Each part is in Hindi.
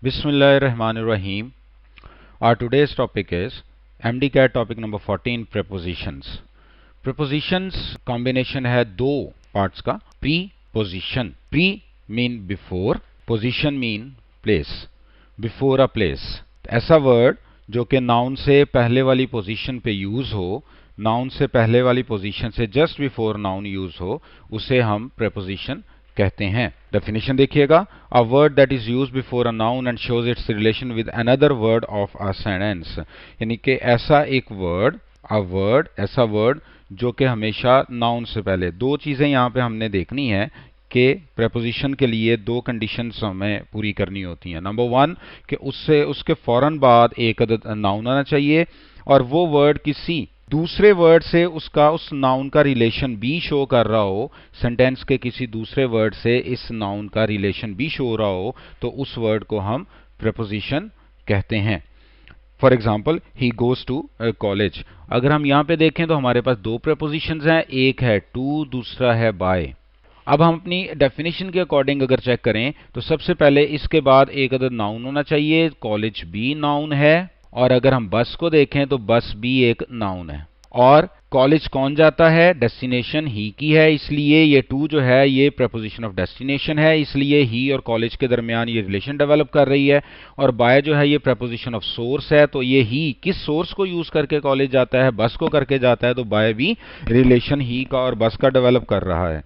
Bismillahirrahmanirrahim. Our today's topic is MDCAT topic number 14 prepositions. Prepositions combination है दो parts का. Preposition. Pre mean before, position mean place. Before a place. ऐसा word जो कि noun से पहले वाली position पे use हो, noun से पहले वाली position से just before noun use हो, उसे हम preposition कहते हैं. डेफिनेशन देखिएगा. A word that is used before a noun and shows it's relation with another word of a sentence. यानी कि ऐसा एक वर्ड, ऐसा वर्ड जो कि हमेशा नाउन से पहले. दो चीजें यहाँ पे हमने देखनी है कि प्रेपोजिशन के लिए दो कंडीशंस हमें पूरी करनी होती हैं. नंबर वन कि उसके फौरन बाद एक नाउन आना चाहिए और वो वर्ड किसी दूसरे वर्ड से उस नाउन का रिलेशन भी शो कर रहा हो. सेंटेंस के किसी दूसरे वर्ड से इस नाउन का रिलेशन भी शो हो रहा हो तो उस वर्ड को हम प्रेपोजिशन कहते हैं. For example he goes to college. अगर हम यहाँ पे देखें तो हमारे पास दो प्रेपोजिशंस हैं, एक है टू, दूसरा है बाय. अब हम अपनी डेफिनेशन के अकॉर्डिंग अगर चेक करें तो सबसे पहले इसके बाद एक अदर नाउन होना चाहिए. कॉलेज भी नाउन है और अगर हम बस को देखें तो बस भी एक नाउन है. और कॉलेज कौन जाता है? डेस्टिनेशन ही की है, इसलिए ये टू जो है ये प्रेपोजिशन ऑफ डेस्टिनेशन है, इसलिए ही और कॉलेज के दरमियान ये रिलेशन डेवलप कर रही है. और बाय जो है ये प्रेपोजिशन ऑफ सोर्स है, तो ये ही किस सोर्स को यूज करके कॉलेज जाता है? बस को करके जाता है, तो बाय भी रिलेशन ही का और बस का डेवलप कर रहा है.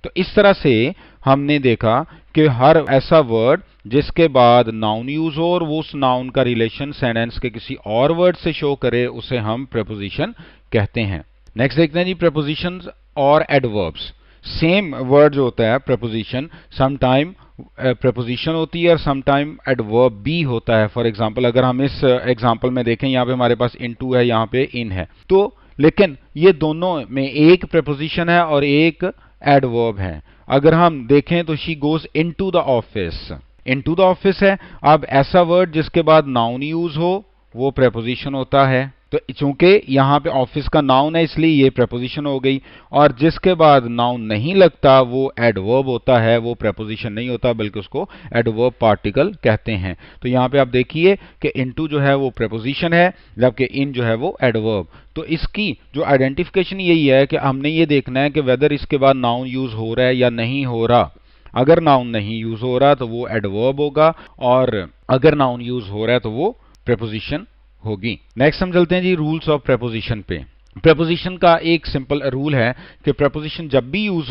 तो इस तरह से हमने देखा कि हर ऐसा वर्ड जिसके बाद नाउन यूज हो और वो उस नाउन का रिलेशन सेंटेंस के किसी और वर्ड से शो करे उसे हम प्रेपोजिशन कहते हैं. नेक्स्ट देखते हैं जी प्रेपोजिशंस और एडवर्ब्स. सेम वर्ड जो होता है प्रेपोजिशन, समटाइम प्रेपोजिशन होती है और समटाइम एडवर्ब भी होता है. फॉर एग्जांपल अगर हम इस एग्जांपल में देखें, यहाँ पे हमारे पास इनटू है, यहाँ पे इन है, तो लेकिन ये दोनों में एक प्रेपोजिशन है और एक एडवर्ब है. अगर हम देखें तो she goes into the office. Into the office है. अब ऐसा वर्ड जिसके बाद नाउन यूज हो वो प्रेपोजिशन होता है. तो चूंकि यहाँ पे ऑफिस का नाउन है इसलिए ये प्रेपोजिशन हो गई. और जिसके बाद नाउन नहीं लगता वो एडवर्ब होता है, वो प्रेपोजिशन नहीं होता बल्कि उसको एडवर्ब पार्टिकल कहते हैं. तो यहाँ पे आप देखिए कि इनटू जो है वो प्रेपोजिशन है जबकि इन जो है वो एडवर्ब. तो इसकी जो आइडेंटिफिकेशन यही है कि हमने ये देखना है कि वेदर इसके बाद नाउन यूज हो रहा है या नहीं हो रहा. अगर नाउन नहीं यूज हो रहा तो वो एडवर्ब होगा और अगर नाउन यूज हो रहा है तो वो प्रेपोजिशन होगी. नेक्स्ट हम चलते हैं जी रूल्स ऑफ प्रेपोजिशन पे. प्रेपोजिशन का एक सिंपल रूल है कि प्रेपोजिशन जब भी यूज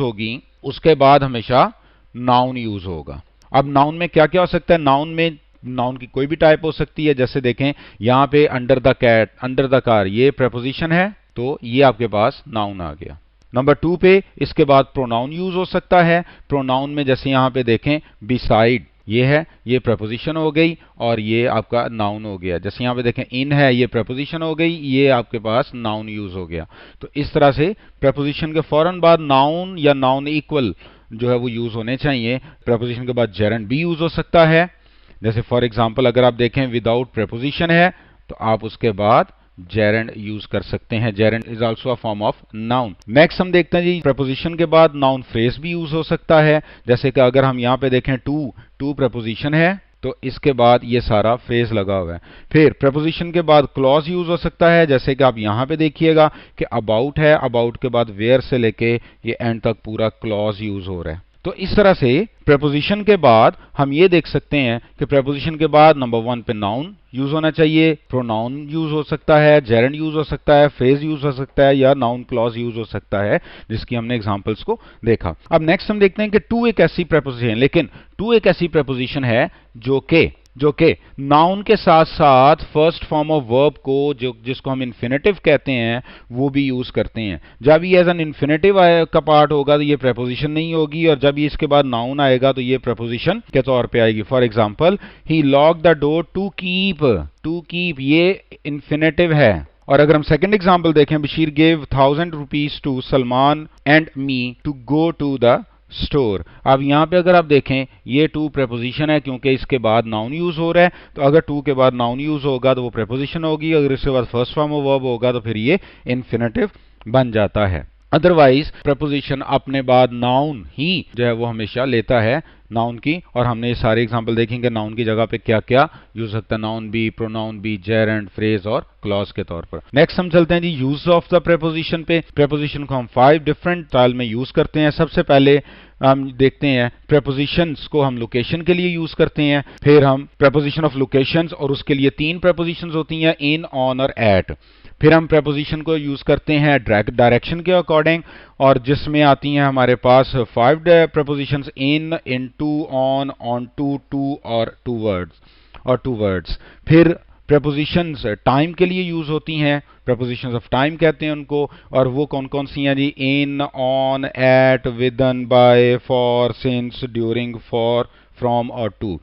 होगी उसके बाद हमेशा नाउन यूज होगा. अब नाउन में क्या क्या हो सकता है? नाउन की कोई भी टाइप हो सकती है. जैसे देखें यहाँ पे under the cat, under the car, ये प्रेपोजिशन है तो ये आपके पास नाउन आ गया. नंबर टू पे इसके बाद प्रोनाउन यूज हो सकता है. प्रोनाउन में जैसे यहाँ पे देखें बिसाइड ये है, ये प्रेपोजिशन हो गई और ये आपका नाउन हो गया. जैसे यहाँ पे देखें इन है, ये प्रेपोजिशन हो गई, ये आपके पास नाउन यूज हो गया. तो इस तरह से प्रेपोजिशन के फौरन बाद नाउन या नाउन इक्वल जो है वो यूज होने चाहिए. प्रेपोजिशन के बाद जेरेंड भी यूज हो सकता है. जैसे फॉर एग्जाम्पल अगर आप देखें विदाउट प्रेपोजिशन है तो आप उसके बाद जेरेंड यूज कर सकते हैं. Gerund is also a form of noun. Next हम देखते हैं जी प्रेपोजिशन के बाद नाउन फ्रेज भी यूज हो सकता है. जैसे कि अगर हम यहाँ पे देखें टू प्रेपोजिशन है तो इसके बाद ये सारा फ्रेज लगा हुआ है. फिर प्रेपोजिशन के बाद क्लॉज यूज हो सकता है. जैसे कि आप यहाँ पे देखिएगा कि अबाउट है, अबाउट के बाद वेयर से लेके ये एंड तक पूरा क्लॉज यूज हो रहा है. तो इस तरह से प्रेपोजिशन के बाद हम ये देख सकते हैं कि प्रेपोजिशन के बाद नंबर वन पे नाउन यूज होना चाहिए, प्रोनाउन यूज हो सकता है, जेरेंड यूज हो सकता है, फ्रेज यूज हो सकता है या नाउन क्लॉज यूज हो सकता है, जिसकी हमने एग्जांपल्स को देखा. अब नेक्स्ट हम देखते हैं कि टू एक ऐसी प्रेपोजिशन है जो कि नाउन के साथ साथ फर्स्ट फॉर्म ऑफ वर्ब को जिसको हम इन्फिनेटिव कहते हैं वो भी यूज करते हैं. जब ये एज एन इन्फिनेटिव का पार्ट होगा तो ये प्रेपोजिशन नहीं होगी और जब ये इसके बाद नाउन आएगा तो ये प्रेपोजिशन के तौर पे आएगी. For example he lock the door to keep ये इन्फिनेटिव है. और अगर हम सेकंड एग्जांपल देखें, Bashir gave 1000 rupees to Salman and me to go to the store. अब यहाँ पे अगर आप देखें ये टू प्रेपोजिशन है क्योंकि इसके बाद नाउन यूज हो रहा है. तो अगर टू के बाद नाउन यूज होगा तो वो प्रेपोजिशन होगी, अगर इसके बाद फर्स्ट फॉर्म ऑफ वर्ब होगा तो फिर ये इन्फिनेटिव बन जाता है. अदरवाइज प्रपोजिशन अपने बाद नाउन ही जो है वो हमेशा लेता है, नाउन की। और हमने ये सारे एग्जांपल देखेंगे नाउन की जगह पे क्या क्या यूज सकता है, नाउन भी, प्रोनाउन भी, जेरेंड, फ्रेज और क्लॉज के तौर पर। नेक्स्ट हम चलते हैं जी यूज ऑफ द प्रेपोजिशन पे। प्रेपोजिशन को हम 5 डिफरेंट स्टाइल में यूज करते हैं। सबसे पहले हम देखते हैं प्रेपोजिशंस को हम लोकेशन के लिए यूज करते हैं, फिर हम प्रेपोजिशन ऑफ लोकेशंस और उसके लिए 3 प्रेपोजिशंस होती हैं, इन, ऑन और एट। फिर हम प्रेपोजिशन को यूज करते हैं डायरेक्शन के अकॉर्डिंग, और जिसमें आती हैं हमारे पास 5 prepositions, in, into, on to और टूवर्ड्स। फिर प्रेपोजिशंस टाइम के लिए यूज होती हैं, प्रेपोजिशंस ऑफ टाइम कहते हैं उनको, और वो कौन कौन सी हैं जी, in, on, at, within, by, for, since, during, for, from और टू।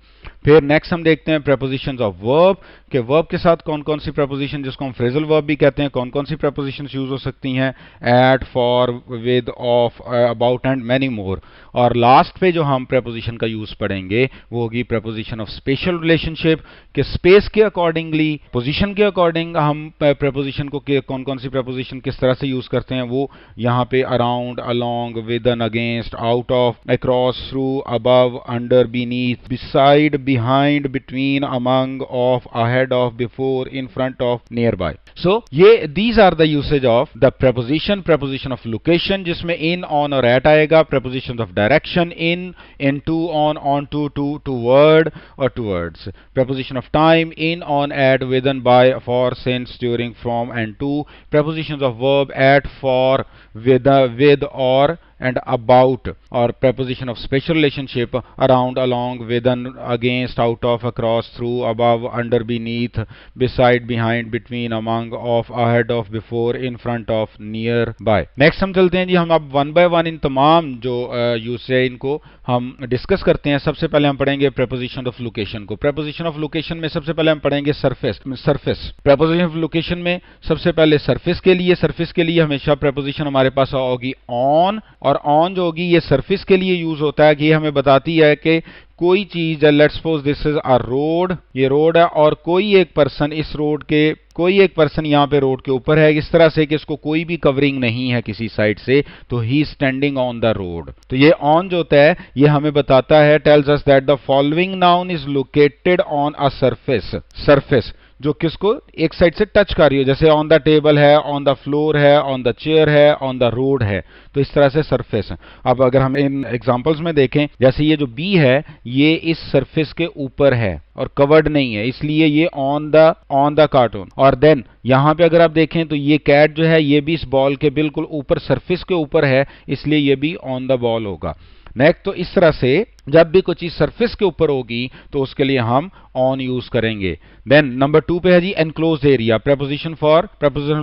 फिर नेक्स्ट हम देखते हैं प्रेपोजिशंस ऑफ वर्ब के वर्ब के साथ कौन कौन सी प्रेपोजिशन, जिसको हम फ्रेजल वर्ब भी कहते हैं, कौन कौन सी प्रेपोजिशंस यूज हो सकती हैं, at, for, with, of, about and many more. और लास्ट पे जो हम प्रेपोजिशन का यूज पढ़ेंगे वो होगी प्रेपोजिशन ऑफ स्पेशल रिलेशनशिप के स्पेस के अकॉर्डिंगली, पोजिशन के अकॉर्डिंग हम प्रेपोजिशन को कौन कौन सी प्रेपोजिशन किस तरह से यूज करते हैं वो यहाँ पे around, along, with and against, out of, across, through, above, under, beneath, beside, behind, between, among, of, ahead of, before, in front of, nearby. So these are the usage of the preposition of location जिसमें in, on और at आएगा, prepositions of direction, in, into, on to, toward और towards, preposition of time, in, on, at, within, by, for, since, during, from and to, prepositions of verb, at, for, with or and about, or preposition of special relationship, around, along, within, against, out of, across, through, above, under, beneath, beside, behind, between, among, of, ahead of, before, in front of, near by। Next हम चलते हैं जी, हम अब वन बाय वन इन तमाम जो यूज है इनको हम डिस्कस करते हैं। सबसे पहले हम पढ़ेंगे प्रेपोजिशन ऑफ लोकेशन को। प्रेपोजिशन ऑफ लोकेशन में सबसे पहले हम पढ़ेंगे सरफेस। प्रेपोजिशन ऑफ लोकेशन में सबसे पहले सरफेस के लिए हमेशा प्रेपोजिशन हमारे पास होगी ऑन, और ऑन जो होगी ये सरफेस के लिए यूज होता है कि ये हमें बताती है कि कोई चीज, let's suppose this is a road, ये रोड है और कोई एक पर्सन यहाँ पे रोड के ऊपर है, इस तरह से कि इसको कोई भी कवरिंग नहीं है किसी साइड से, तो ही स्टैंडिंग ऑन द रोड। तो ये ऑन जो होता है ये हमें बताता है, tales us that the following noun is located on a surface जो किसको एक साइड से टच कर रही हो, जैसे ऑन द टेबल है, ऑन द फ्लोर है, ऑन द चेयर है, ऑन द रोड है, तो इस तरह से सरफेस है। अब अगर हम इन एग्जांपल्स में देखें, जैसे ये जो बी है ये इस सरफेस के ऊपर है और कवर्ड नहीं है, इसलिए ये ऑन द कार्टून। और देन यहां पे अगर आप देखें तो ये कैट जो है ये भी इस बॉल के बिल्कुल ऊपर, सरफेस के ऊपर है, इसलिए ये भी ऑन द बॉल होगा। नेक्स्ट, तो इस तरह से जब भी कोई चीज सरफेस के ऊपर होगी तो उसके लिए हम ऑन यूज करेंगे। देन नंबर 2 पे है जी enclosed area. Preposition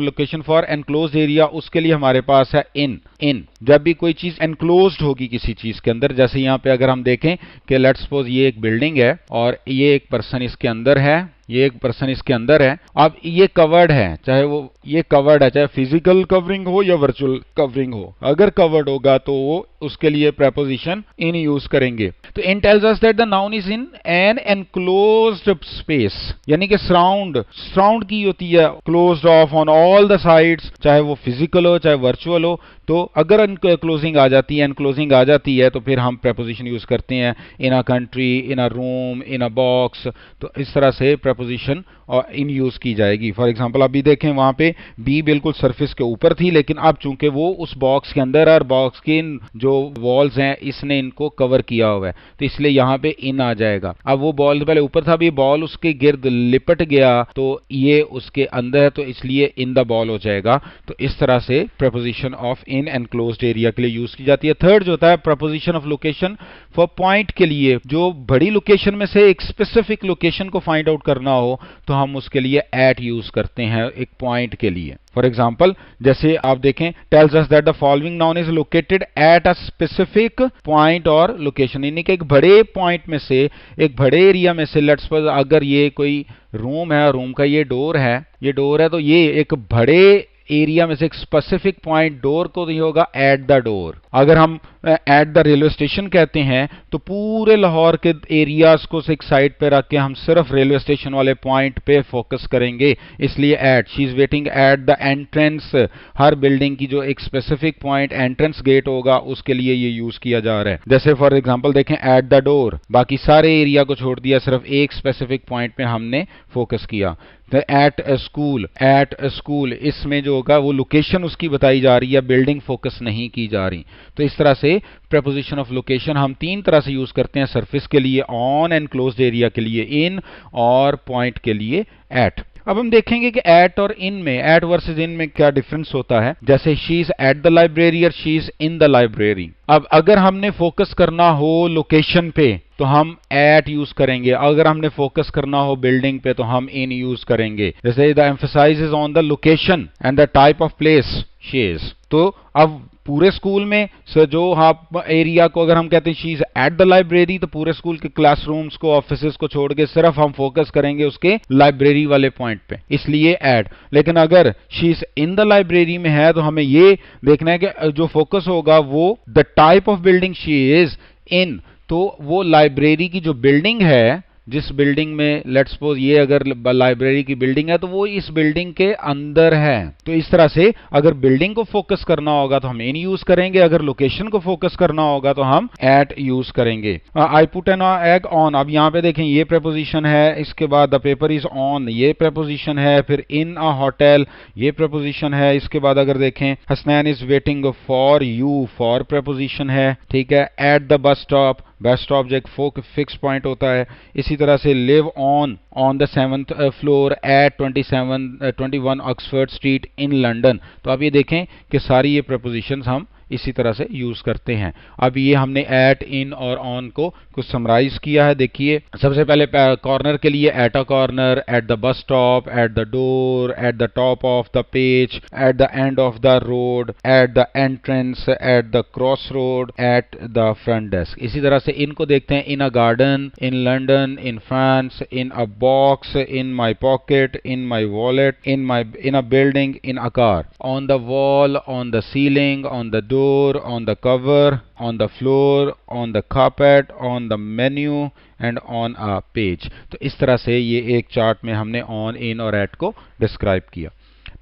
location for enclosed area, उसके लिए हमारे पास है इन। जब भी कोई चीज एनक्लोज्ड होगी किसी चीज के अंदर, जैसे यहाँ पे अगर हम देखें कि लेट्स सपोज ये एक बिल्डिंग है और ये एक पर्सन इसके अंदर है, अब ये कवर्ड है, चाहे वो ये कवर्ड है, चाहे फिजिकल कवरिंग हो या वर्चुअल कवरिंग हो, अगर कवर्ड होगा तो वो उसके लिए प्रेपोजिशन इन यूज करेंगे। तो in tells us that the noun is in an enclosed space, यानी कि सराउंड की होती है, closed off on all the sides, चाहे वो फिजिकल हो चाहे वर्चुअल हो। तो अगर एनक्लोजिंग आ जाती है तो फिर हम प्रेपोजिशन यूज करते हैं in a country, in a room, in a box. तो इस तरह से प्रेपोजिशन और इन यूज की जाएगी। फॉर एग्जांपल अभी देखें वहां पे बी बिल्कुल सरफेस के ऊपर थी, लेकिन अब चूंकि वो उस बॉक्स के अंदर है और बॉक्स के जो वॉल्स हैं इसने इनको कवर किया हुआ है, तो इसलिए यहाँ पे इन आ जाएगा। अब वो बॉल पहले ऊपर था, अब ये बॉल उसके गिर्द लिपट गया तो ये उसके अंदर है, तो इसलिए इन द बॉल हो जाएगा। तो इस तरह से preposition of in enclosed area के लिए यूज की जाती है। थर्ड जो होता है preposition of location for point के लिए, जो बड़ी लोकेशन में से एक स्पेसिफिक लोकेशन को फाइंड आउट करना हो तो हम उसके लिए एट यूज करते हैं एक पॉइंट के लिए। फॉर एग्जाम्पल जैसे आप देखें, tales us that the following noun is located at a specific point और लोकेशन, यानी कि एक बड़े पॉइंट में से, एक बड़े एरिया में से, लेट्स सपोज अगर ये कोई रूम है, रूम का ये डोर है तो ये एक बड़े एरिया में से एक स्पेसिफिक पॉइंट डोर को नहीं होगा एट द डोर। अगर हम एट द रेलवे स्टेशन कहते हैं तो पूरे लाहौर के एरियाज को एक साइड पे रख के हम सिर्फ रेलवे स्टेशन वाले पॉइंट पे फोकस करेंगे, इसलिए at. She is waiting at the entrance, हर बिल्डिंग की जो एक स्पेसिफिक पॉइंट एंट्रेंस गेट होगा उसके लिए ये यूज किया जा रहा है। जैसे फॉर एग्जांपल देखें एट द डोर, बाकी सारे एरिया को छोड़ दिया, सिर्फ एक स्पेसिफिक पॉइंट पे हमने फोकस किया। एट ए स्कूल, एट ए स्कूल, इसमें जो होगा वो लोकेशन उसकी बताई जा रही है, बिल्डिंग फोकस नहीं की जा रही। तो इस तरह से प्रेपोजिशन ऑफ लोकेशन हम तीन तरह से यूज करते हैं, सरफेस के लिए ऑन, एनक्लोज्ड एरिया के लिए इन, और पॉइंट के लिए एट। अब हम देखेंगे कि एट और इन में, एट वर्सेस इन में क्या डिफरेंस होता है। जैसे she is at the library और she is in the library. अब अगर हमने फोकस करना हो लोकेशन पे तो हम एट यूज करेंगे, अगर हमने फोकस करना हो बिल्डिंग पे तो हम इन यूज करेंगे। जैसे the emphasis is on the location and the type of place she is. तो अब पूरे स्कूल में जो आप एरिया को अगर हम कहते हैं she is at the library, तो पूरे स्कूल के क्लासरूम्स को, ऑफिसेस को छोड़ के सिर्फ हम फोकस करेंगे उसके लाइब्रेरी वाले पॉइंट पे, इसलिए एट। लेकिन अगर she is in the library में है तो हमें ये देखना है कि जो फोकस होगा वो the type of building she is इन, तो वो लाइब्रेरी की जो बिल्डिंग है, जिस बिल्डिंग में लेट्स सपोज ये अगर लाइब्रेरी की बिल्डिंग है तो वो इस बिल्डिंग के अंदर है। तो इस तरह से अगर बिल्डिंग को फोकस करना होगा तो हम इन यूज करेंगे, अगर लोकेशन को फोकस करना होगा तो हम एट यूज करेंगे। I put an egg on, अब यहाँ पे देखें ये प्रेपोजिशन है, इसके बाद द पेपर इज ऑन ये प्रेपोजिशन है, फिर इन अ होटल ये प्रेपोजिशन है, इसके बाद अगर देखें Hasnain is waiting for you, for preposition है, ठीक है। At the bus stop, bus stop जो एक फिक्स पॉइंट होता है। इसी तरह से live on the 7th floor at 21 Oxford Street in London. तो अब ये देखें कि सारी ये प्रपोजिशंस हम इसी तरह से यूज करते हैं। अब ये हमने एट, इन और ऑन को कुछ समराइज किया है। देखिए सबसे पहले कॉर्नर के लिए at a corner, at the bus stop, at the door, at the top of the page, at the end of the road, at the entrance, at the cross road, at the front desk. इसी तरह से इनको देखते हैं, in a garden, in London, in France, in a box, in my pocket, in my wallet, in a building, in a car, on the wall, on the ceiling, on the door, on the cover, on the floor, on the carpet, on the menu and on a page। तो इस तरह से ये एक चार्ट में हमने on, in और at को डिस्क्राइब किया।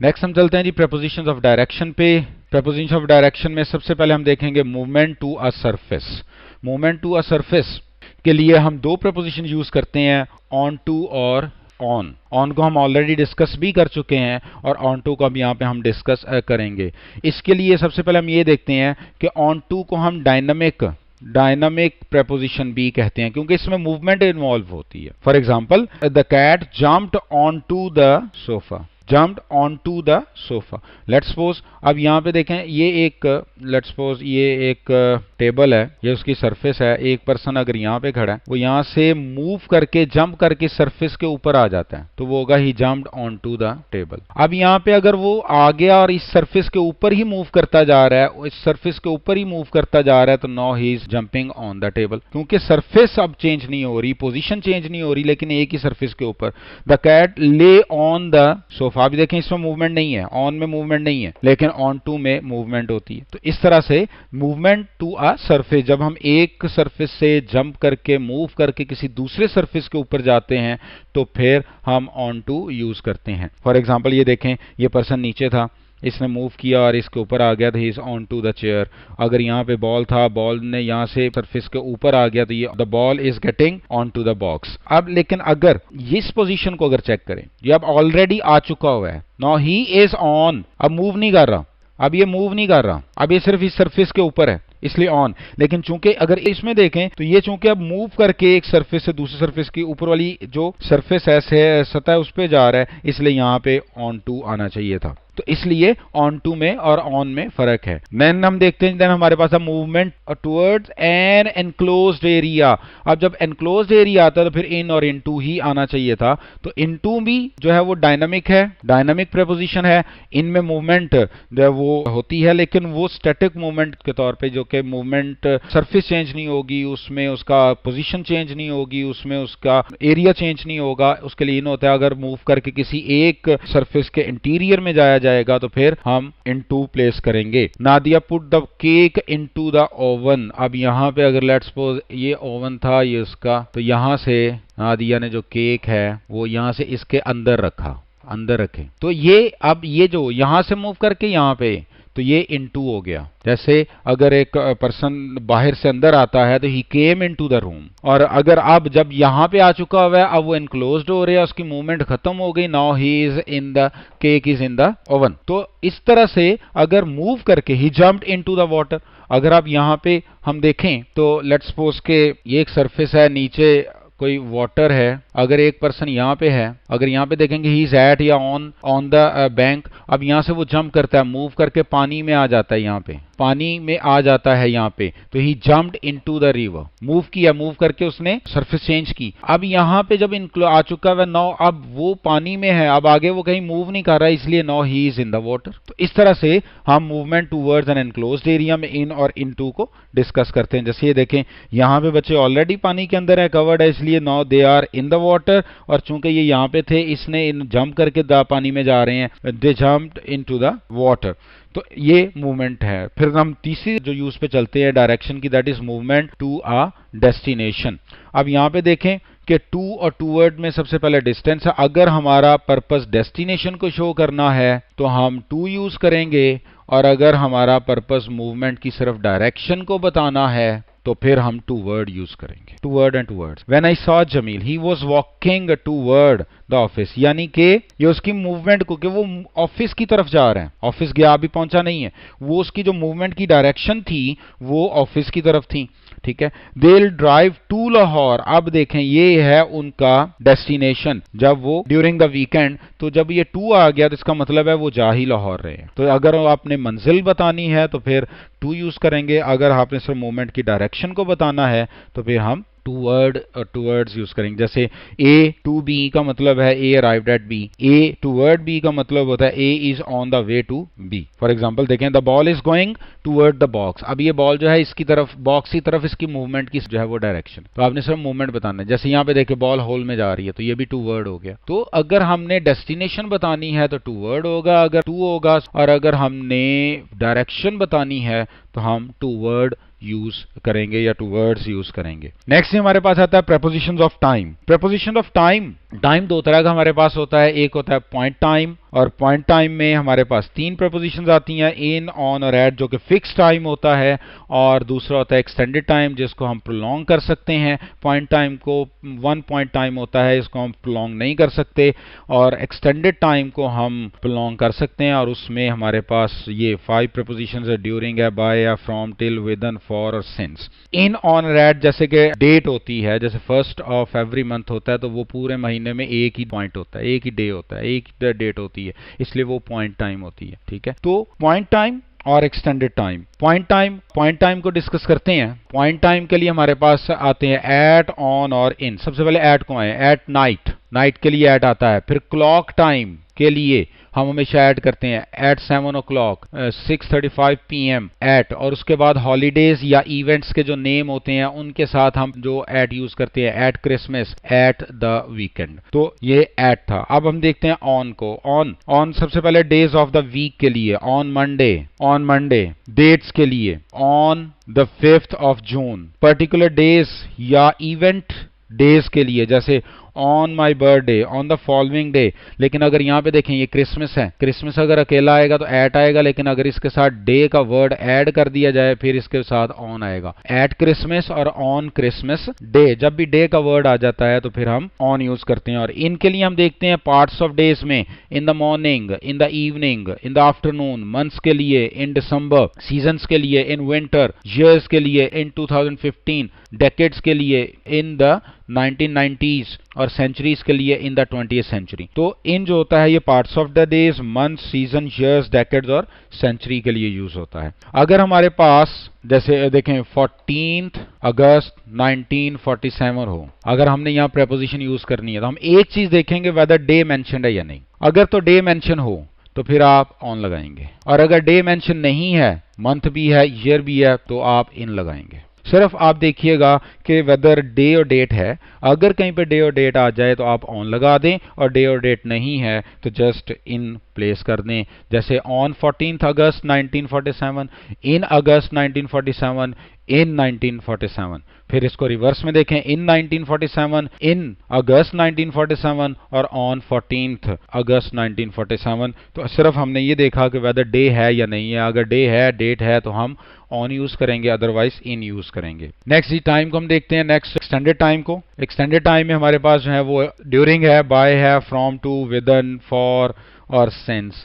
नेक्स्ट हम चलते हैं जी prepositions ऑफ डायरेक्शन पे। prepositions ऑफ डायरेक्शन में सबसे पहले हम देखेंगे movement to a surface. Movement to a surface के लिए हम दो prepositions यूज करते हैं, on to और ऑन। ऑन को हम ऑलरेडी डिस्कस भी कर चुके हैं और ऑन टू को अब यहाँ पे हम डिस्कस करेंगे। इसके लिए सबसे पहले हम ये देखते हैं कि ऑन टू को हम डायनामिक प्रेपोजिशन भी कहते हैं, क्योंकि इसमें मूवमेंट इन्वॉल्व होती है। For example the cat jumped onto the sofa, jumped onto the sofa। Let's suppose अब यहाँ पे देखें ये एक लेट्स सपोज ये एक टेबल है, ये उसकी सरफेस है। एक पर्सन अगर यहाँ पे खड़ा है, वो यहाँ से मूव करके जंप करके सरफेस के ऊपर आ जाता है, तो वो होगा ही जम्प्ड onto the टेबल। अब यहाँ पे अगर वो आ गया और इस सरफेस के ऊपर ही मूव करता जा रहा है, इस सरफेस के ऊपर ही मूव करता जा रहा है, तो now he is jumping on the table, क्योंकि सरफेस अब चेंज नहीं हो रही, पोजीशन चेंज नहीं हो रही, लेकिन एक ही सरफेस के ऊपर। द कैट ले ऑन द सोफा, आप देखें इसमें मूवमेंट नहीं है, ऑन में मूवमेंट नहीं है, लेकिन ऑन टू में मूवमेंट होती है। तो इस तरह से मूवमेंट टू अ सरफेस, जब हम एक सरफेस से जंप करके मूव करके किसी दूसरे सरफेस के ऊपर जाते हैं तो फिर हम ऑन टू यूज करते हैं। फॉर एग्जांपल ये देखें, ये पर्सन नीचे था, इसने मूव किया और इसके ऊपर आ गया, तो he is onto the chair. अगर यहाँ पे बॉल था, बॉल ने यहाँ से सरफेस के ऊपर आ गया, तो ये the ball is getting onto the box. अब लेकिन अगर इस पोजीशन को अगर चेक करें, ये अब ऑलरेडी आ चुका हुआ है, नाउ ही इज ऑन, अब मूव नहीं कर रहा, अब ये मूव नहीं कर रहा, अब ये सिर्फ इस सरफेस के ऊपर है, इसलिए ऑन। लेकिन चूंकि अगर इसमें देखें तो ये चूंकि अब मूव करके एक सरफेस से दूसरे सरफेस की ऊपर वाली जो सरफेस है, सतह, उस पे जा रहा है, इसलिए यहाँ पे ऑन टू आना चाहिए था। तो इसलिए ऑन टू में और ऑन में फर्क है। देन हम देखते हैं, देन हमारे पास है movement towards an enclosed area. अब जब एनक्लोज्ड एरिया आता है तो फिर इन और इनटू ही आना चाहिए था। तो इनटू भी जो है वो डायनामिक है, डायनामिक प्रेपोजिशन है। इनमें मूवमेंट जो है वो होती है, लेकिन वो स्टैटिक मूवमेंट के तौर पे, जो कि मूवमेंट सरफेस चेंज नहीं होगी, उसमें उसका पोजीशन चेंज नहीं होगी, उसमें उसका एरिया चेंज नहीं होगा, उसके लिए इन होता है। अगर मूव करके किसी एक सरफेस के इंटीरियर में जाया जाए जाएगा तो फिर हम इनटू प्लेस करेंगे। Nadia put the cake into the oven. अब यहाँ पे अगर लेट्स सपोज ये ओवन था ये उसका, तो यहाँ से नादिया ने जो केक है वो यहाँ से इसके अंदर रखा, अंदर रखे, तो ये अब ये जो यहाँ से मूव करके यहाँ पे, तो ये इनटू हो गया। जैसे अगर एक पर्सन बाहर से अंदर आता है तो ही केम इनटू द रूम, और अगर अब जब यहाँ पे आ चुका हुआ है अब वो इनक्लोज्ड हो रहा है, उसकी मूवमेंट खत्म हो गई, now he is in the cake is in the oven. तो इस तरह से अगर मूव करके ही जम्प्ड इनटू द वाटर, अगर आप यहाँ पे हम देखें तो लेट्स सपोज के ये एक सरफेस है, नीचे कोई वाटर है, अगर एक पर्सन यहाँ पे है, अगर यहाँ पे देखेंगे ही इज एट या ऑन द बैंक, अब यहाँ से वो जंप करता है, मूव करके पानी में आ जाता है, यहाँ पे पानी में आ जाता है यहाँ पे, तो he jumped into the river, move किया, मूव करके उसने सरफेस चेंज की। अब यहाँ पे जब आ चुका है नाउ, अब वो पानी में है, अब आगे वो कहीं मूव नहीं कर रहा है, इसलिए now he is in the water. तो इस तरह से हम movement towards an enclosed area में इन और इनटू को डिस्कस करते हैं। जैसे ये देखें यहाँ पे बच्चे ऑलरेडी पानी के अंदर है, कवर्ड है, इसलिए now they are in the water, और चूंकि ये यहाँ पे थे इसने इन जंप करके पानी में जा रहे हैं, दे जम्प्ड इनटू द वाटर। तो ये मूवमेंट है। फिर हम तीसरी जो यूज पे चलते हैं डायरेक्शन की, that is movement to a destination. अब यहाँ पे देखें कि टू और टूवर्ड में सबसे पहले डिस्टेंस है। अगर हमारा पर्पस डेस्टिनेशन को शो करना है तो हम टू यूज करेंगे, और अगर हमारा पर्पस मूवमेंट की सिर्फ डायरेक्शन को बताना है तो फिर हम टूवर्ड यूज करेंगे, toward and towards. When I saw Jamil he was walking toward the office, यानी कि ये उसकी मूवमेंट को, कि वो ऑफिस की तरफ जा रहे हैं, ऑफिस गया अभी पहुंचा नहीं है, वो उसकी जो मूवमेंट की डायरेक्शन थी वो ऑफिस की तरफ थी, ठीक है। They will drive to Lahore, अब देखें ये है उनका डेस्टिनेशन, जब वो ड्यूरिंग द वीकेंड, तो जब ये टू आ गया तो इसका मतलब है वो जा ही लाहौर रहे हैं। तो अगर आपने मंजिल बतानी है तो फिर टू यूज करेंगे, अगर आपने सिर्फ मूवमेंट की डायरेक्शन को बताना है तो फिर हम टूवर्ड और टूवर्ड्स यूज करेंगे। जैसे ए टू बी का मतलब है A arrived at B, A toward B का मतलब होता है A is on the way to B. For example देखें, the ball is going toward the box, अब ये बॉल जो है इसकी तरफ, बॉक्स की तरफ इसकी मूवमेंट की जो है वो डायरेक्शन, तो आपने सिर्फ मूवमेंट बताना है। जैसे यहाँ पे देखें बॉल होल में जा रही है, तो ये भी टूवर्ड हो गया। तो अगर हमने डेस्टिनेशन बतानी है तो टूवर्ड होगा, अगर टू होगा, और अगर हमने डायरेक्शन बतानी है तो हम टूवर्ड यूज करेंगे या टूवर्ड्स यूज करेंगे। नेक्स्ट हमारे पास आता है prepositions of time. Preposition of time, time दो तरह का हमारे पास होता है, एक होता है पॉइंट टाइम, और पॉइंट टाइम में हमारे पास तीन प्रेपोजिशंस आती हैं, इन, ऑन और एट, जो कि फिक्स टाइम होता है, और दूसरा होता है एक्सटेंडेड टाइम, जिसको हम प्रोलॉन्ग कर सकते हैं। पॉइंट टाइम को वन पॉइंट टाइम होता है, इसको हम प्रोलॉन्ग नहीं कर सकते, और एक्सटेंडेड टाइम को हम प्रोलॉन्ग कर सकते हैं, और उसमें हमारे पास ये 5 प्रेपोजिशंस है, ड्यूरिंग है, बाय है, फ्रॉम, टिल, विदन, फॉर और सिंस। इन, ऑन और एट जैसे कि डेट होती है, जैसे फर्स्ट ऑफ एवरी मंथ होता है, तो वो पूरे महीने में एक ही पॉइंट होता है, एक ही डे होता है, एक ही डेट होती है, इसलिए वो पॉइंट टाइम होती है, ठीक है। तो पॉइंट टाइम और एक्सटेंडेड टाइम। पॉइंट टाइम को डिस्कस करते हैं। पॉइंट टाइम के लिए हमारे पास आते हैं एट, ऑन और इन। सबसे पहले एट को आए, एट नाइट, नाइट के लिए एट आता है। फिर क्लॉक टाइम के लिए हम हमेशा ऐड करते हैं एट 7 o'clock, 6:35 PM एट, और उसके बाद हॉलीडेज या इवेंट्स के जो नेम होते हैं उनके साथ हम जो एट यूज करते हैं, eight Christmas, at the weekend. तो ये एट था। अब हम देखते हैं ऑन को। ऑन सबसे पहले डेज ऑफ द वीक के लिए, ऑन मंडे। डेट्स के लिए on the 5th of June। Particular days या इवेंट डेज के लिए, जैसे on my birthday, on the following day. लेकिन अगर यहाँ पे देखें ये क्रिसमस है, क्रिसमस अगर अकेला आएगा तो एट आएगा, लेकिन अगर इसके साथ डे का वर्ड ऐड कर दिया जाए फिर इसके साथ ऑन आएगा। एट क्रिसमस और ऑन क्रिसमस डे, जब भी डे का वर्ड आ जाता है तो फिर हम ऑन यूज करते हैं। और इनके लिए हम देखते हैं पार्ट्स ऑफ डेज में, in the morning, in the evening, in the afternoon. Months के लिए इन दिसंबर, सीजन्स के लिए इन विंटर, ईयर्स के लिए इन 2015, डेकेड्स के लिए इन द 1990s, और सेंचुरीज के लिए इन द 20th century। तो इन जो होता है ये parts of the days, month, season, years, decades और सेंचुरी के लिए यूज होता है। अगर हमारे पास जैसे देखें 14th अगस्त 1947 हो, अगर हमने यहाँ प्रेपोजिशन यूज करनी है तो हम एक चीज देखेंगे वेदर डे मेंशन्ड है या नहीं। अगर तो डे मेंशन हो तो फिर आप ऑन लगाएंगे, और अगर डे मेंशन नहीं है, मंथ भी है, ईयर भी है, तो आप इन लगाएंगे। सिर्फ आप देखिएगा कि वेदर डे और डेट है, अगर कहीं पे डे और डेट आ जाए तो आप ऑन लगा दें, और डे और डेट नहीं है तो जस्ट इन प्लेस कर दें। जैसे ऑन 14 अगस्त 1947, इन अगस्त 1947, इन 1947। फिर इसको रिवर्स में देखें, इन 1947, इन अगस्त 1947 और ऑन 14 अगस्त 1947। तो सिर्फ हमने ये देखा कि वेदर डे है या नहीं है। अगर डे है, डेट है, तो हम ऑन यूज करेंगे, अदरवाइज इन यूज करेंगे। नेक्स्ट टाइम को हम देखते हैं। नेक्स्ट एक्सटेंडेड टाइम को। एक्सटेंडेड टाइम में हमारे पास जो है वो ड्यूरिंग है, बाय है, फ्रॉम, टू, विदन, फॉर और सिंस।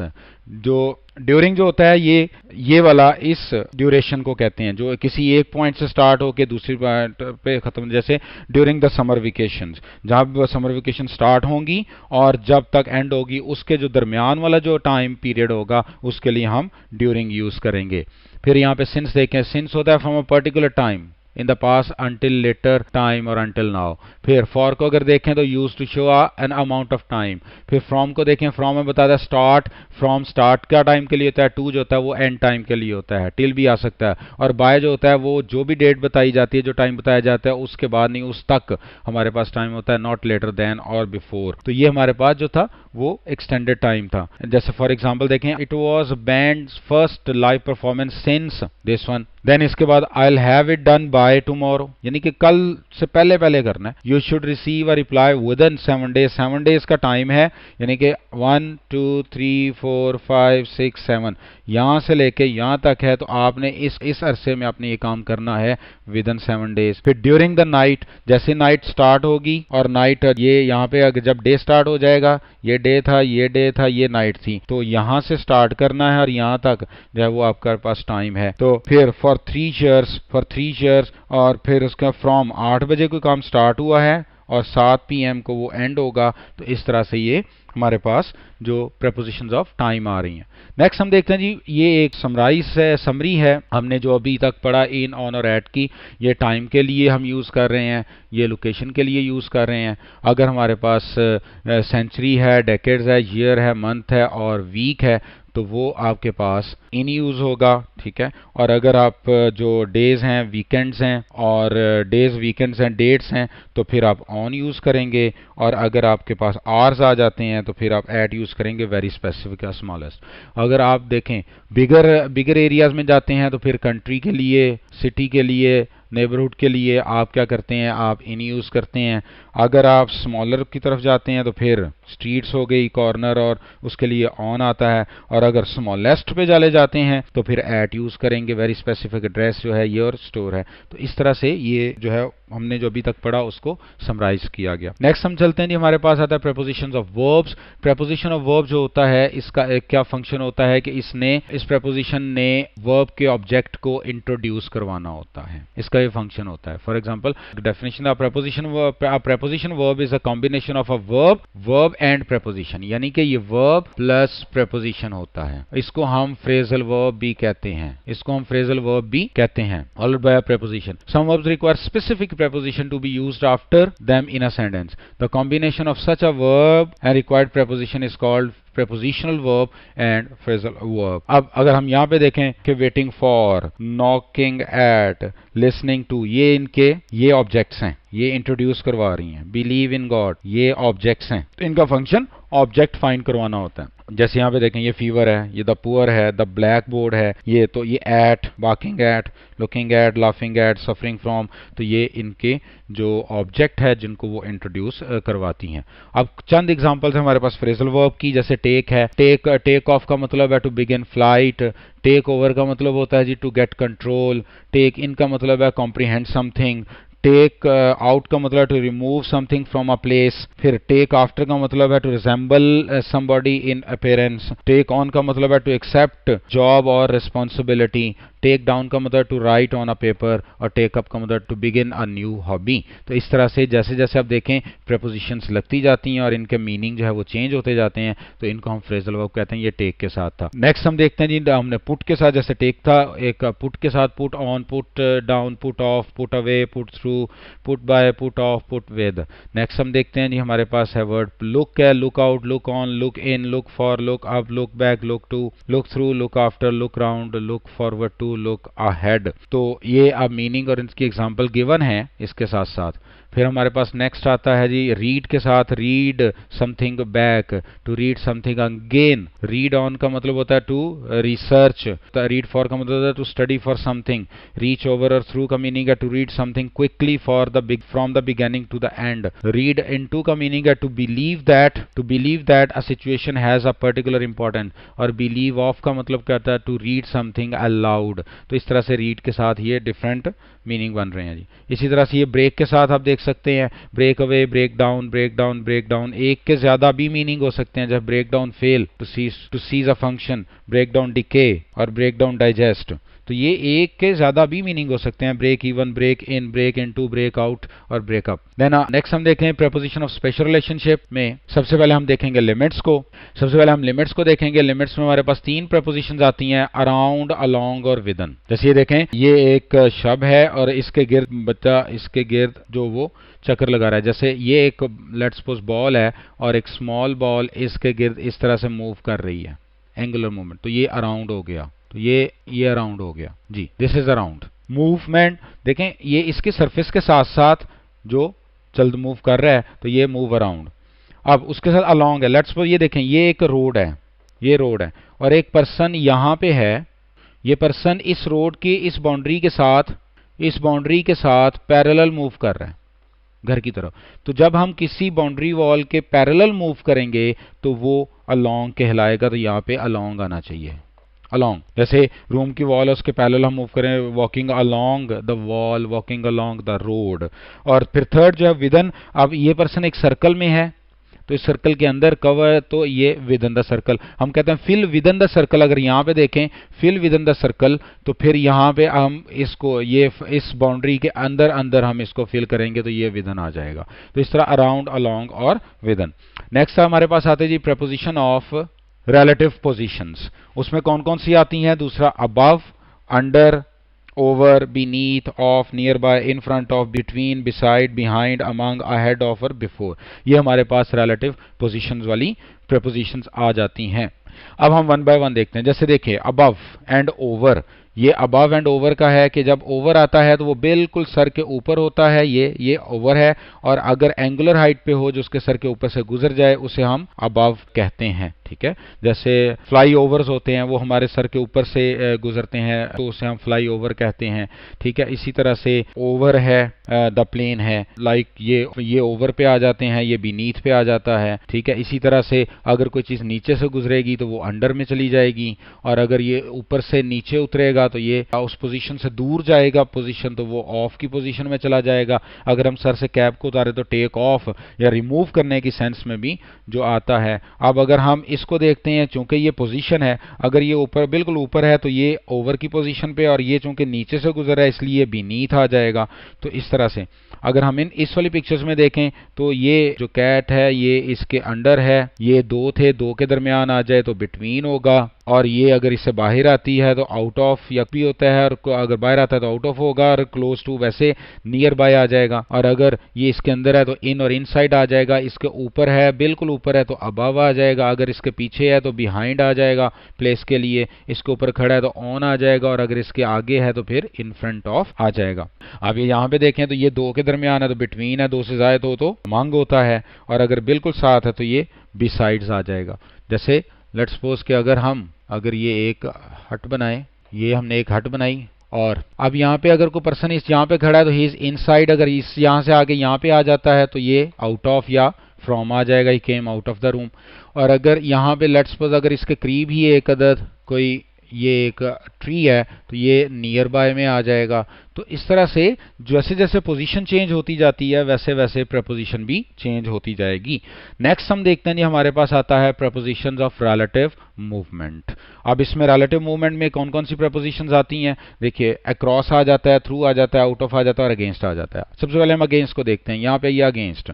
जो ड्यूरिंग जो होता है ये वाला इस ड्यूरेशन को कहते हैं, जो किसी एक पॉइंट से स्टार्ट होकर दूसरी पॉइंट पे खत्म। जैसे ड्यूरिंग द समर वेकेशंस, जब समर वेकेशन स्टार्ट होंगी और जब तक एंड होगी, उसके जो दरमियान वाला जो टाइम पीरियड होगा उसके लिए हम ड्यूरिंग यूज करेंगे। फिर यहाँ पे सिंस देखें, सिंस होता है from a particular time in the past, until, later time और अंटिल नाउ। फिर फॉर को अगर देखें तो use to show an amount of time. फिर फ्रॉम को देखें, फ्रॉम में बताता है स्टार्ट, फ्रॉम स्टार्ट का टाइम के लिए होता है, टू जो होता है वो एंड टाइम के लिए होता है, टिल भी आ सकता है, और बाय जो होता है वो जो भी डेट बताई जाती है, जो टाइम बताया जाता है उसके बाद नहीं, उस तक हमारे पास टाइम होता है, नॉट लेटर देन और बिफोर। तो ये हमारे पास जो था वो एक्सटेंडेड टाइम था। जैसे फॉर एग्जाम्पल देखें, it was band's first live performance since this one. Then इसके बाद I will have it done by tomorrow, यानी कि कल से पहले पहले करना है। You should receive a reply within 7 days, 7 days का टाइम है, यानी कि 1 2 3 4 5 6 7 यहां से लेके यहां तक है, तो आपने इस अरसे में आपने ये काम करना है विद इन 7 डेज। फिर ड्यूरिंग द नाइट, जैसे नाइट स्टार्ट होगी और नाइट ये यहाँ पे अगर जब डे स्टार्ट हो जाएगा, ये डे था, ये डे था, ये नाइट थी, तो यहां से स्टार्ट करना है और यहां तक जो है वो आपके पास टाइम है। तो फिर फॉर 3 ईयर्स, और फिर उसका फ्रॉम 8 बजे कोई काम स्टार्ट हुआ है और 7 PM को वो एंड होगा। तो इस तरह से ये हमारे पास जो प्रेपोजिशंस ऑफ टाइम आ रही हैं। नेक्स्ट हम देखते हैं जी, ये एक समरी है हमने जो अभी तक पढ़ा इन, ऑन और एट की। ये टाइम के लिए हम यूज़ कर रहे हैं, ये लोकेशन के लिए यूज़ कर रहे हैं। अगर हमारे पास सेंचुरी है, डेकेड्स है, ईयर है, मंथ है और वीक है, तो वो आपके पास इन यूज़ होगा, ठीक है। और अगर आप जो डेज हैं, वीकेंड्स हैं, और डेज, वीकेंड्स हैं, डेट्स हैं, तो फिर आप ऑन यूज़ करेंगे। और अगर आपके पास आवर्स आ जाते हैं तो फिर आप एट यूज़ करेंगे, वेरी स्पेसिफिक या स्मॉलेस्ट। अगर आप देखें बिगर एरियाज में जाते हैं तो फिर कंट्री के लिए, सिटी के लिए, नेबरहुड के लिए आप क्या करते हैं, आप इन यूज़ करते हैं। अगर आप स्मॉलर की तरफ जाते हैं तो फिर स्ट्रीट्स हो गई, कॉर्नर, और उसके लिए ऑन आता है। और अगर स्मॉलेस्ट पे चले जाते हैं तो फिर एट यूज़ करेंगे, वेरी स्पेसिफिक एड्रेस जो है योर स्टोर है। तो इस तरह से ये जो है हमने जो अभी तक पढ़ा उसको समराइज किया गया। नेक्स्ट हम चलते हैं जी, हमारे पास आता है prepositions of verbs. Preposition of verb जो होता है, इसका एक क्या फंक्शन होता है कि इस प्रेपोजिशन ने वर्ब के ऑब्जेक्ट को इंट्रोड्यूस करवाना होता है, इसका ये फंक्शन होता है। For example, definition of preposition verb is a combination of a verb and preposition, यानी कि ये वर्ब प्लस प्रेपोजिशन होता है। इसको हम फ्रेजल वर्ब भी कहते हैं, followed by a preposition. Some verbs require specific preposition to be used after them in a sentence. The combination of such a verb and required preposition is called prepositional verb and phrasal verb. अब अगर हम यहाँ पे देखें कि waiting for, knocking at, listening to, ये ऑब्जेक्ट्स हैं, ये इंट्रोड्यूस करवा रही हैं। believe in God, ये ऑब्जेक्ट्स हैं, तो इनका फंक्शन ऑब्जेक्ट फाइंड करवाना होता है। जैसे यहाँ पे देखें, ये फीवर है, ये द पुअर है, द ब्लैक बोर्ड है, ये तो ये at, barking at, looking at, laughing at, suffering from, तो ये इनके जो ऑब्जेक्ट है जिनको वो इंट्रोड्यूस करवाती हैं। अब चंद एग्जांपल्स हैं हमारे पास फ्रेजल वर्ब की। जैसे टेक है, टेक ऑफ का मतलब है to begin flight, take over का मतलब होता है जी to get control, take in का मतलब है कॉम्प्रीहेंड समथिंग, टेक आउट का मतलब है to remove something from a place, फिर टेक आफ्टर का मतलब है to resemble somebody in appearance, take on का मतलब है टू एक्सेप्ट जॉब और रिस्पॉन्सिबिलिटी, टेक डाउन का मतलब to write on a paper, और टेक अप का मतलब to begin a new hobby. तो इस तरह से जैसे जैसे आप देखें प्रेपोजिशंस लगती जाती हैं और इनके मीनिंग जो है वो चेंज होते जाते हैं, तो इनको हम फ्रेजल वर्ब कहते हैं। ये टेक के साथ था। नेक्स्ट हम देखते हैं जी, हमने पुट के साथ, जैसे टेक था, एक पुट के साथ put on, put down, put off, put away, put through, put by, put off, put with. Next हम देखते हैं जी, हमारे पास है वर्ड लुक है, look out, look on, look in, look for, look up, look back, look to, look through, look after, look round, look forward to, to look ahead. तो ये अब मीनिंग और इनकी एग्जांपल गिवन है इसके साथ साथ। फिर हमारे पास नेक्स्ट आता है जी रीड के साथ, read something back, to read something again. Read on का मतलब होता है टू रिसर्च, रीड फॉर का मतलब होता है to study for something. Reach over और थ्रू का मीनिंग है to read something quickly for the from the beginning to the end. Read into का मीनिंग है to believe that a situation has a particular important. और बिलीव ऑफ का मतलब क्या होता है टू रीड समथिंग अलाउड। तो इस तरह से रीड के साथ ये डिफरेंट मीनिंग बन रहे हैं जी। इसी तरह से ये ब्रेक के साथ आप देख सकते हैं, break away, break down, break down, break down. एक के ज्यादा भी मीनिंग हो सकते हैं, जब break down fail, to cease a function, break down decay और ब्रेक डाउन डाइजेस्ट। तो ये एक के ज्यादा भी मीनिंग हो सकते हैं, break even, break in, break into, break out और ब्रेकअप। देन नेक्स्ट हम देखें प्रीपोजिशन ऑफ स्पेशल रिलेशनशिप में। सबसे पहले हम देखेंगे लिमिट्स को। देखेंगे लिमिट्स में हमारे पास 3 प्रीपोजिशंस आती हैं, अराउंड, अलोंग और विदन। जैसे ये देखें, ये एक शब है और इसके गिर्द बच्चा, इसके गिर्द जो वो चक्कर लगा रहा है। जैसे ये एक लेट्स सपोज बॉल है और एक स्मॉल बॉल इसके गिर्द इस तरह से मूव कर रही है, एंगुलर मूवमेंट, तो ये अराउंड हो गया। तो ये अराउंड हो गया जी, दिस इज अराउंड। मूवमेंट देखें, ये इसके सरफेस के साथ साथ जो चल मूव कर रहा है, तो ये मूव अराउंड। अब उसके साथ अलोंग है। लेट्स सपोज ये देखें, ये एक रोड है, ये रोड है और एक पर्सन यहाँ पे है। ये पर्सन इस रोड की इस बाउंड्री के साथ पैरेलल मूव कर रहा है घर की तरफ। तो जब हम किसी बाउंड्री वॉल के पैरेलल मूव करेंगे तो वो अलोंग कहलाएगा। तो यहाँ पे अलोंग आना चाहिए, अलोंग। जैसे रूम की वॉल है, उसके पैरेलल हम मूव करें, walking along the wall, walking along the road. और फिर थर्ड जो है विदन। अब ये पर्सन एक सर्कल में है, तो इस सर्कल के अंदर कवर, तो ये विद इन द सर्कल। हम कहते हैं fill within the circle. अगर यहाँ पे देखें fill within the circle, तो फिर यहाँ पे हम इसको ये इस बाउंड्री के अंदर अंदर हम इसको फिल करेंगे तो ये विद इन आ जाएगा। तो इस तरह अराउंड, अलोंग और विद इन। नेक्स्ट हमारे पास आते हैं जी प्रीपोजिशन ऑफ रिलेटिव पोजीशंस। उसमें कौन कौन सी आती हैं? दूसरा above, under, over, beneath, of, near by, in front of, between, beside, behind, among, ahead of और बिफोर। ये हमारे पास रिलेटिव पोजीशंस वाली प्रीपोजिशंस आ जाती हैं। अब हम वन बाय वन देखते हैं। जैसे देखिए अबव एंड ओवर। ये अबव एंड ओवर का है कि जब ओवर आता है तो वो बिल्कुल सर के ऊपर होता है, ये ओवर है। और अगर एंगुलर हाइट पे हो जो उसके सर के ऊपर से गुजर जाए उसे हम अबव कहते हैं, ठीक है। जैसे फ्लाई ओवर्स होते हैं, वो हमारे सर के ऊपर से गुजरते हैं तो उसे हम फ्लाई ओवर कहते हैं, ठीक है। इसी तरह से ओवर है, द प्लेन है, लाइक ये ओवर पे आ जाते हैं, ये बीनीथ पे आ जाता है, ठीक है। इसी तरह से अगर कोई चीज नीचे से गुजरेगी तो वो अंडर में चली जाएगी, और अगर ये ऊपर से नीचे उतरेगा तो ये उस पोजीशन से दूर जाएगा पोजीशन, तो वो ऑफ की पोजीशन में चला जाएगा। अगर हम सर से कैप को उतारे तो टेक ऑफ या रिमूव करने की सेंस में भी जो आता है। अब अगर हम इसको देखते हैं, चूंकि ये पोजीशन है, अगर ये ऊपर बिल्कुल ऊपर है तो ये ओवर की पोजीशन पे, और ये चूंकि नीचे से गुजर रहा है इसलिए बीनीथ आ जाएगा। तो इस तरह से अगर हम इस वाली पिक्चर्स में देखें तो ये जो कैट है ये इसके अंडर है, ये दो थे, दो के दरमियान आ जाए तो बिटवीन होगा, और ये अगर इससे बाहर आती है तो आउट ऑफ या भी होता है, और अगर बाहर आता है तो आउट ऑफ होगा, और क्लोज टू वैसे नियर बाय आ जाएगा। और अगर ये इसके अंदर है तो इन और इनसाइड आ जाएगा, इसके ऊपर है, बिल्कुल ऊपर है तो अबव आ जाएगा, अगर इसके पीछे है तो बिहाइंड आ जाएगा प्लेस के लिए, इसके ऊपर खड़ा है तो ऑन आ जाएगा, और अगर इसके आगे है तो फिर इन फ्रंट ऑफ आ जाएगा। अब ये यहाँ पे देखें तो ये दो के दरमियान है तो बिटवीन है, दो से ज्यादा तो अमंग होता है, और अगर बिल्कुल साथ है तो ये बिसाइड्स आ जाएगा। जैसे लेट्स सपोज कि अगर ये एक हट बनाए, ये हमने एक हट बनाई, और अब यहाँ पे अगर कोई पर्सन इस यहाँ पे खड़ा है तो ही इज इनसाइड, अगर इस यहाँ से आगे यहाँ पे आ जाता है तो ये आउट ऑफ या फ्रॉम आ जाएगा, he came out of the room. और अगर यहाँ पे लेट्स सपोज अगर इसके करीब ही एक अदर कोई ये एक ट्री है तो ये नियर बाय में आ जाएगा। तो इस तरह से जैसे जैसे पोजीशन चेंज होती जाती है वैसे वैसे प्रपोजिशन भी चेंज होती जाएगी। नेक्स्ट हम देखते हैं, हमारे पास आता है प्रपोजिशंस ऑफ रिलेटिव मूवमेंट। अब इसमें रिलेटिव मूवमेंट में कौन कौन सी प्रपोजिशंस आती हैं? देखिए अक्रॉस आ जाता है, थ्रू आ जाता है, आउट ऑफ आ जाता है और अगेंस्ट आ जाता है। सबसे पहले हम अगेंस्ट को देखते हैं। यहाँ पे ये against,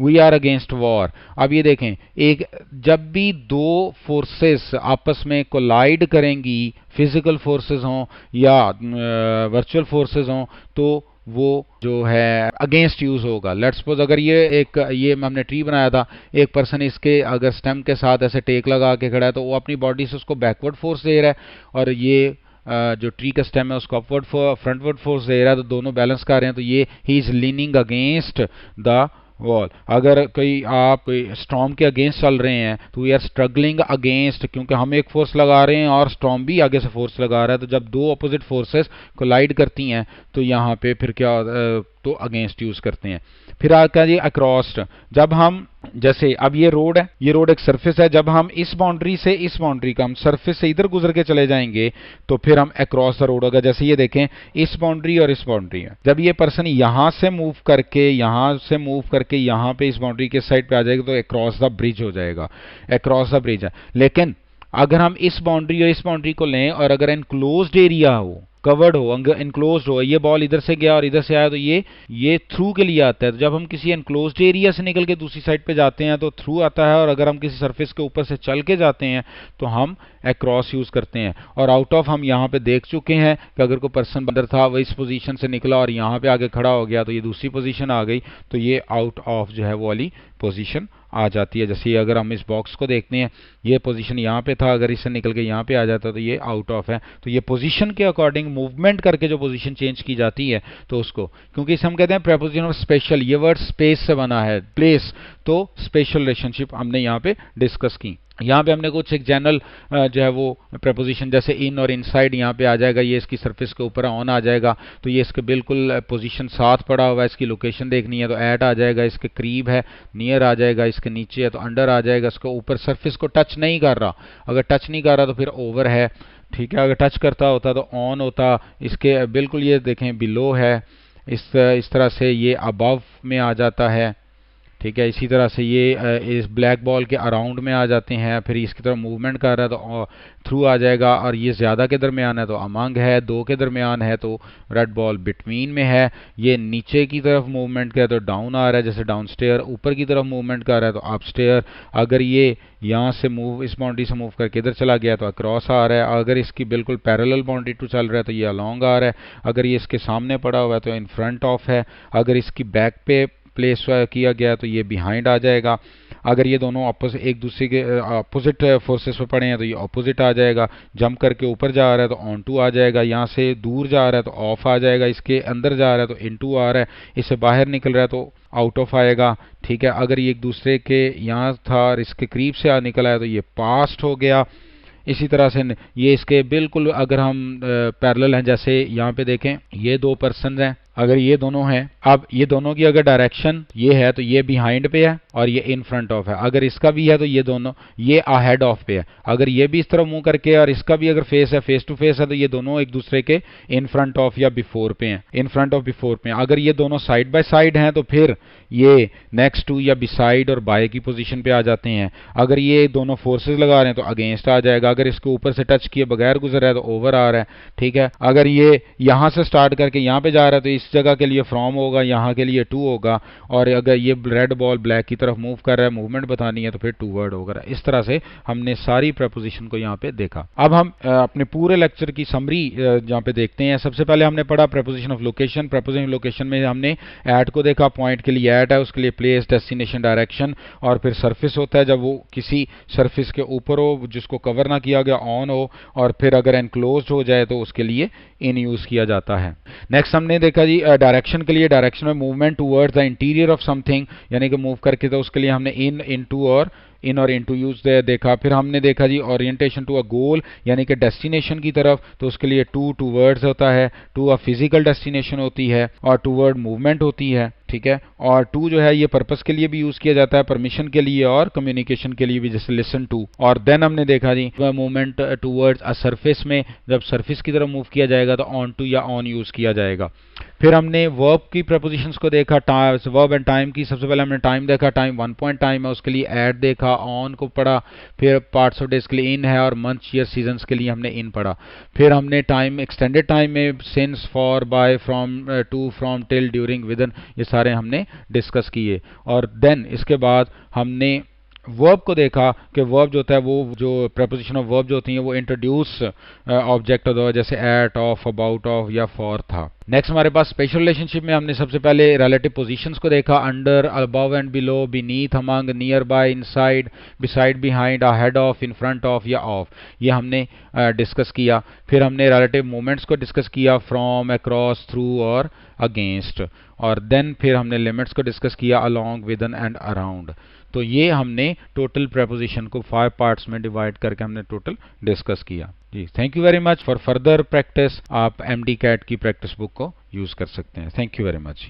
we are against war. अब ये देखें, जब भी दो फोर्सेस आपस में कोलाइड करेंगी, फिजिकल फोर्सेस हों या वर्चुअल फोर्सेस हों, तो वो जो है अगेंस्ट यूज होगा। लेट्स सपोज अगर ये हमने ट्री बनाया था, एक पर्सन इसके अगर स्टेम के साथ ऐसे टेक लगा के खड़ा है तो वो अपनी बॉडी से उसको बैकवर्ड फोर्स दे रहा है, और ये जो ट्री का स्टेम है उसको अपवर्ड फ्रंटवर्ड फोर्स दे रहा है, तो दोनों बैलेंस कर रहे हैं, तो ये he is leaning against the wall. अगर कोई आप स्टॉर्म के अगेंस्ट चल रहे हैं तो वी आर स्ट्रगलिंग अगेंस्ट, क्योंकि हम एक फोर्स लगा रहे हैं और स्टॉर्म भी आगे से फोर्स लगा रहा है, तो जब दो अपोजिट फोर्सेस कोलाइड करती हैं तो यहाँ पे फिर क्या तो अगेंस्ट यूज करते हैं। फिर आता है अक्रॉस। जब हम जैसे अब ये रोड है, ये रोड एक सरफेस है, जब हम इस बाउंड्री से इस बाउंड्री का हम सरफेस से इधर गुजर के चले जाएंगे तो फिर हम अक्रॉस द रोड होगा। जैसे ये देखें, इस बाउंड्री और इस बाउंड्री है, जब ये पर्सन यहां से मूव करके यहां पे इस बाउंड्री के साइड पे आ जाएगा तो अक्रॉस द ब्रिज हो जाएगा, अक्रॉस द ब्रिज है। लेकिन अगर हम इस बाउंड्री और इस बाउंड्री को लें और अगर इनक्लोज्ड एरिया हो, कवर्ड हो, इनक्लोज्ड हो, ये बॉल इधर से गया और इधर से आया तो ये थ्रू के लिए आता है। तो जब हम किसी इनक्लोज्ड एरिया से निकल के दूसरी साइड पे जाते हैं तो थ्रू आता है, और अगर हम किसी सरफेस के ऊपर से चल के जाते हैं तो हम अक्रॉस यूज करते हैं। और आउट ऑफ हम यहाँ पे देख चुके हैं कि अगर कोई पर्सन अंदर था वो इस पोजीशन से निकला और यहाँ पे आगे खड़ा हो गया तो ये दूसरी पोजीशन आ गई, तो ये आउट ऑफ जो है वो वाली पोजीशन आ जाती है। जैसे अगर हम इस बॉक्स को देखते हैं, ये पोजीशन यहाँ पे था, अगर इससे निकल के यहाँ पे आ जाता तो ये आउट ऑफ है। तो ये पोजीशन के अकॉर्डिंग मूवमेंट करके जो पोजीशन चेंज की जाती है तो उसको, क्योंकि इसे हम कहते हैं प्रेपोजिशन ऑफ स्पेशल, ये वर्ड स्पेस से बना है, प्लेस, तो स्पेशल रिलेशनशिप हमने यहाँ पे डिस्कस की। यहाँ पे हमने कुछ एक जनरल जो है वो प्रेपोजिशन, जैसे इन और इनसाइड यहाँ पे आ जाएगा, ये इसकी सरफेस के ऊपर ऑन आ जाएगा तो ये इसके बिल्कुल पोजीशन साथ पड़ा हुआ है, इसकी लोकेशन देखनी है तो एट आ जाएगा, इसके करीब है नियर आ जाएगा, इसके नीचे है तो अंडर आ जाएगा, इसके ऊपर सरफेस को टच नहीं कर रहा, अगर टच नहीं कर रहा तो फिर ओवर है, ठीक है। अगर टच करता होता तो ऑन होता, इसके बिल्कुल ये देखें बिलो है, इस तरह से ये अबव में आ जाता है, ठीक है। इसी तरह से ये इस ब्लैक बॉल के अराउंड में आ जाते हैं, फिर इसकी तरफ मूवमेंट कर रहा है तो थ्रू आ जाएगा, और ये ज़्यादा के दरमियान है तो अमंग है, दो के दरमियान है तो रेड बॉल बिटवीन में है, ये नीचे की तरफ मूवमेंट कर तो डाउन आ रहा है जैसे डाउन स्टेयर, ऊपर की तरफ मूवमेंट कर रहा है तो अप स्टेयर, अगर ये यहाँ से मूव इस बाउंड्री से मूव करके इधर चला गया तो अक्रॉस आ रहा है, अगर इसकी बिल्कुल पैरेलल बाउंड्री टू चल रहा है तो ये अलॉन्ग आ रहा है, अगर ये इसके सामने पड़ा हुआ है तो इन फ्रंट ऑफ है, अगर इसकी बैक पे प्लेस किया गया तो ये बिहाइंड आ जाएगा, अगर ये दोनों एक दूसरे के अपोजिट फोर्सेस पे पड़े हैं तो ये अपोजिट आ जाएगा, जंप करके ऊपर जा रहा है तो ऑन टू आ जाएगा, यहाँ से दूर जा रहा है तो ऑफ आ जाएगा, इसके अंदर जा रहा है तो इन टू आ रहा है, इससे बाहर निकल रहा है तो आउट ऑफ आएगा, ठीक है। अगर ये एक दूसरे के यहाँ था और इसके करीब से निकला है तो ये पास्ट हो गया। इसी तरह से ये इसके बिल्कुल अगर हम पैरेलल हैं, जैसे यहाँ पे देखें ये दो पर्सन हैं, अगर ये दोनों हैं, अब ये दोनों की अगर डायरेक्शन ये है तो ये बिहाइंड पे है और ये इन फ्रंट ऑफ है, अगर इसका भी है तो ये दोनों ये अहेड ऑफ पे है, अगर ये भी इस तरह मुंह करके और इसका भी अगर फेस है फेस टू फेस है तो ये दोनों एक दूसरे के इन फ्रंट ऑफ या बिफोर पे हैं, इन फ्रंट ऑफ बिफोर पे हैं। अगर ये दोनों साइड बाय साइड हैं तो फिर ये नेक्स्ट टू या बिसाइड और बाय की पोजीशन पे आ जाते हैं, अगर ये दोनों फोर्सेस लगा रहे हैं तो अगेंस्ट आ जाएगा, अगर इसके ऊपर से टच किए बगैर गुजर रहा है तो ओवर आ रहा है, ठीक है। अगर ये यहाँ से स्टार्ट करके यहाँ पे जा रहा है तो इस जगह के लिए फ्रॉम होगा, यहाँ के लिए टू होगा, और अगर ये रेड बॉल ब्लैक की तरफ मूव कर रहा है, मूवमेंट बतानी है तो फिर टू वर्ड होगा। इस तरह से हमने सारी प्रपोजिशन को यहाँ पे देखा। अब हम अपने पूरे लेक्चर की समरी यहाँ पे देखते हैं। सबसे पहले हमने पढ़ा preposition of location. Preposition of location में हमने एट को देखा, पॉइंट के लिए एट है, उसके लिए प्लेस, डेस्टिनेशन, डायरेक्शन, और फिर सरफेस होता है जब वो किसी सरफेस के ऊपर हो जिसको कवर ना किया गया, ऑन हो, और फिर अगर एनक्लोज हो जाए तो उसके लिए इन यूज किया जाता है। नेक्स्ट हमने देखा जी डायरेक्शन के लिए, डायरेक्शन में movement towards the interior of something, यानी कि मूव करके, तो उसके लिए हमने इन, इनटू और इन और इनटू यूज देखा। फिर हमने देखा जी ओरिएंटेशन टू अ गोल, यानी कि डेस्टिनेशन की तरफ, तो उसके लिए टूवर्ड्स होता है, टू अ फिजिकल डेस्टिनेशन होती है, और टूवर्ड मूवमेंट होती है, ठीक है। और टू जो है ये पर्पस के लिए भी यूज किया जाता है, परमिशन के लिए और कम्युनिकेशन के लिए भी, जैसे लिसन टू। और देन हमने देखा जी मूवमेंट टूवर्ड्स अ सरफेस में, जब सरफेस की तरफ मूव किया जाएगा तो ऑन टू या ऑन यूज किया जाएगा। फिर हमने वर्ब की प्रपोजिशंस को देखा, वर्ब एंड टाइम की। सबसे पहले हमने टाइम देखा, टाइम 1 पॉइंट टाइम है, उसके लिए एट देखा, ऑन को पढ़ा, फिर पार्ट्स ऑफ डेज के लिए इन है, और मंथ ईयर सीजन्स के लिए हमने इन पढ़ा। फिर हमने टाइम एक्सटेंडेड टाइम में since, for, by, from, to, from, till, during, within, ये सारे हमने डिस्कस किए। और देन इसके बाद हमने वर्ब को देखा कि वर्ब जो होता है वो जो प्रपोजिशन ऑफ वर्ब जो होती है वो इंट्रोड्यूस ऑब्जेक्ट होता है, जैसे एट, ऑफ, अबाउट ऑफ या फॉर था। नेक्स्ट हमारे पास स्पेशल रिलेशनशिप में हमने सबसे पहले रिलेटिव पोजीशंस को देखा, under, above and below, beneath, among, near by, inside, beside, behind, ahead of, in front of या ऑफ, ये हमने डिस्कस किया। फिर हमने रिलेटिव मूवमेंट्स को डिस्कस किया, फ्रॉम, अक्रॉस, थ्रू और अगेंस्ट, और देन फिर हमने लिमिट्स को डिस्कस किया, अलोंग, विदन एंड अराउंड। तो ये हमने टोटल प्रेपोजिशन को 5 पार्ट्स में डिवाइड करके हमने टोटल डिस्कस किया। जी, thank you very much. For further practice आप MD CAT की प्रैक्टिस बुक को यूज कर सकते हैं। Thank you very much.